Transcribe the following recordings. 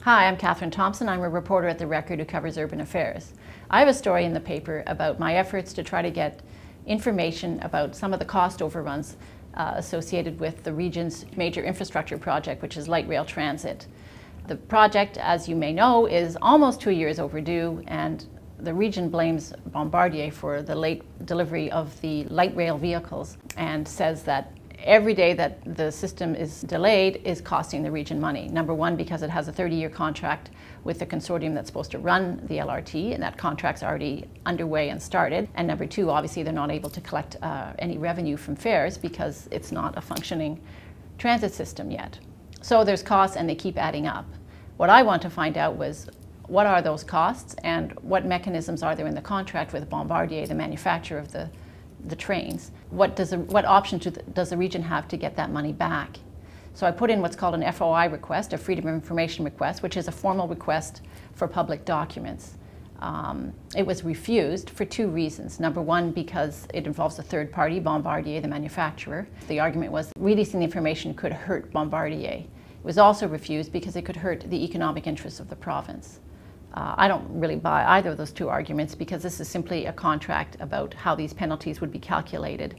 Hi, I'm Catherine Thompson. I'm a reporter at The Record who covers urban affairs. I have a story in the paper about my efforts to try to get information about some of the cost overruns associated with the region's major infrastructure project, which is light rail transit. The project, as you may know, is almost 2 years overdue, and the region blames Bombardier for the late delivery of the light rail vehicles and says that every day that the system is delayed is costing the region money. Number one, because it has a 30-year contract with the consortium that's supposed to run the LRT, and that contract's already underway and started. And number two, obviously they're not able to collect any revenue from fares because it's not a functioning transit system yet. So there's costs and they keep adding up. What I want to find out was, what are those costs and what mechanisms are there in the contract with Bombardier, the manufacturer of the trains? What option does the region have to get that money back? So I put in what's called an FOI request, a Freedom of Information request, which is a formal request for public documents. It was refused for two reasons. Number one, because it involves a third party, Bombardier, the manufacturer. The argument was releasing the information could hurt Bombardier. It was also refused because it could hurt the economic interests of the province. I don't really buy either of those two arguments, because this is simply a contract about how these penalties would be calculated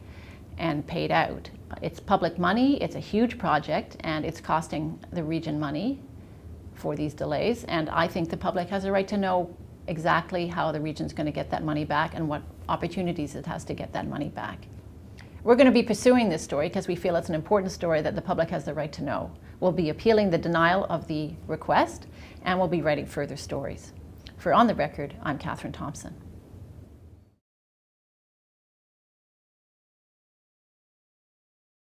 and paid out. It's public money, it's a huge project, and it's costing the region money for these delays, and I think the public has a right to know exactly how the region's going to get that money back and what opportunities it has to get that money back. We're going to be pursuing this story because we feel it's an important story that the public has the right to know. We'll be appealing the denial of the request, and we'll be writing further stories. For On the Record, I'm Catherine Thompson.